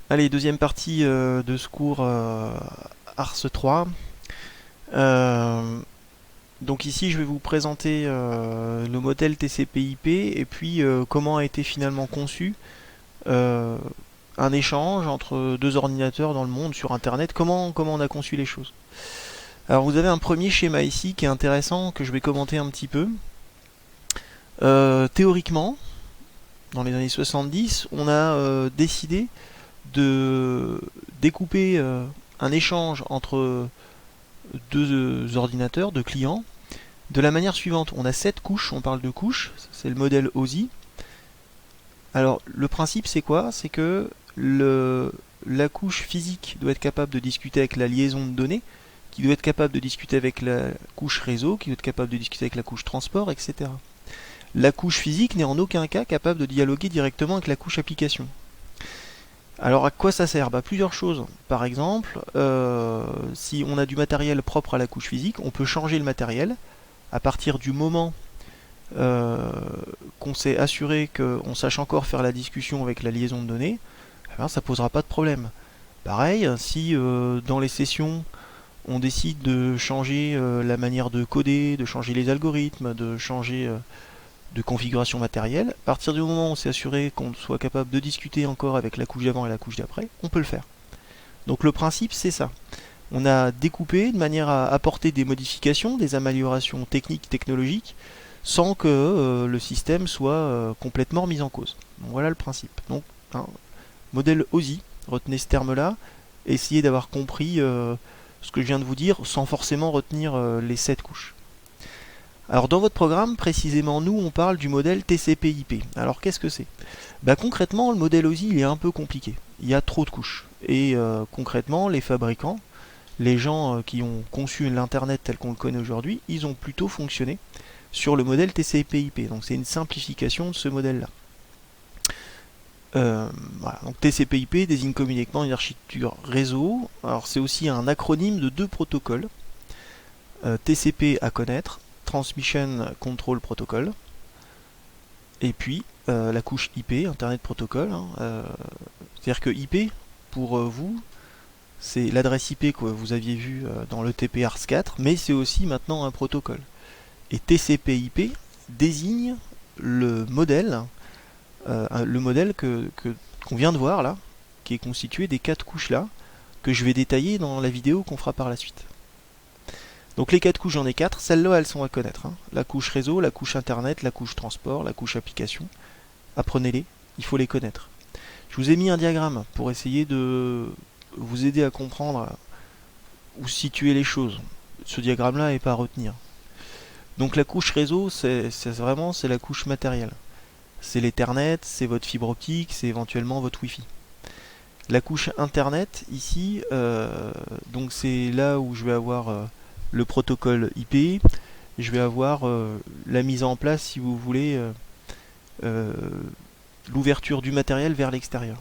Allez, deuxième partie de ce cours Ars 3. Euh, donc ici, je vais vous présenter le modèle TCP/IP et puis comment a été finalement conçu euh, un échange entre deux ordinateurs dans le monde sur Internet. Comment on a conçu les choses. Alors vous avez un premier schéma ici qui est intéressant, que je vais commenter un petit peu. Théoriquement, dans les années 70, on a décidé de découper un échange entre deux ordinateurs, deux clients, de la manière suivante. On a 7 couches, on parle de couches, c'est le modèle OSI. Alors le principe c'est quoi? C'est que la couche physique doit être capable de discuter avec la liaison de données, qui doit être capable de discuter avec la couche réseau, qui doit être capable de discuter avec la couche transport, etc. La couche physique n'est en aucun cas capable de dialoguer directement avec la couche application. Alors à quoi ça sert? Plusieurs choses. Par exemple, si on a du matériel propre à la couche physique, on peut changer le matériel à partir du moment qu'on s'est assuré qu'on sache encore faire la discussion avec la liaison de données. Alors ça posera pas de problème. Pareil, si dans les sessions on décide de changer la manière de coder, de changer les algorithmes, de changer de configuration matérielle, à partir du moment où on s'est assuré qu'on soit capable de discuter encore avec la couche d'avant et la couche d'après, on peut le faire. Donc le principe c'est ça. On a découpé de manière à apporter des modifications, des améliorations techniques, technologiques, sans que le système soit complètement mis en cause. Donc, voilà le principe. Donc, modèle OSI, retenez ce terme-là, essayez d'avoir compris ce que je viens de vous dire, sans forcément retenir les 7 couches. Alors dans votre programme, précisément, nous, on parle du modèle TCP/IP. Alors qu'est-ce que c'est? Concrètement, le modèle OSI, il est un peu compliqué. Il y a trop de couches. Et concrètement, les fabricants, les gens qui ont conçu l'Internet tel qu'on le connaît aujourd'hui, ils ont plutôt fonctionné sur le modèle TCP/IP. Donc c'est une simplification de ce modèle-là. Voilà. Donc TCP/IP désigne communément une architecture réseau. Alors c'est aussi un acronyme de deux protocoles. TCP à connaître, Transmission Control Protocol, et puis la couche IP, Internet Protocol. C'est-à-dire que IP, pour vous, c'est l'adresse IP que vous aviez vue dans le TP-ARS4, mais c'est aussi maintenant un protocole. Et TCP/IP désigne le modèle qu'on vient de voir là, qui est constitué des 4 couches là, que je vais détailler dans la vidéo qu'on fera par la suite. Donc les 4 couches, j'en ai 4, celles-là elles sont à connaître. La couche réseau, la couche internet, la couche transport, la couche application. Apprenez-les, il faut les connaître. Je vous ai mis un diagramme pour essayer de vous aider à comprendre où situer les choses. Ce diagramme-là n'est pas à retenir. Donc la couche réseau, c'est la couche matérielle. C'est l'Ethernet, c'est votre fibre optique, c'est éventuellement votre Wi-Fi. La couche Internet, ici, donc c'est là où je vais avoir le protocole IP, je vais avoir la mise en place, si vous voulez, l'ouverture du matériel vers l'extérieur.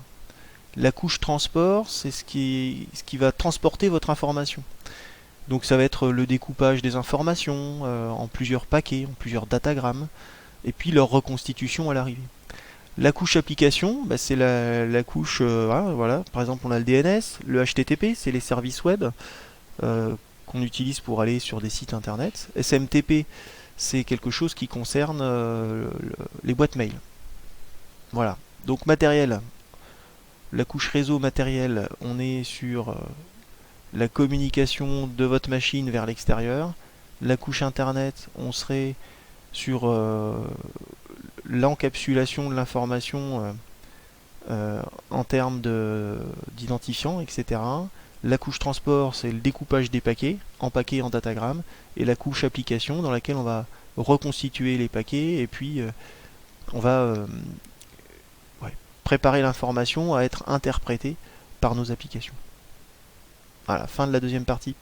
La couche transport, c'est ce qui va transporter votre information. Donc ça va être le découpage des informations en plusieurs paquets, en plusieurs datagrammes, et puis leur reconstitution à l'arrivée. La couche application, c'est la couche, voilà. Par exemple, on a le DNS, le HTTP, c'est les services web qu'on utilise pour aller sur des sites internet. SMTP, c'est quelque chose qui concerne les boîtes mail. Voilà. Donc matériel, la couche réseau matériel, on est sur la communication de votre machine vers l'extérieur. La couche internet, on serait sur l'encapsulation de l'information en termes d'identifiants, etc. La couche transport, c'est le découpage des paquets, en paquets, en datagrammes. Et la couche application, dans laquelle on va reconstituer les paquets, et puis on va préparer l'information à être interprétée par nos applications. Voilà, fin de la deuxième partie.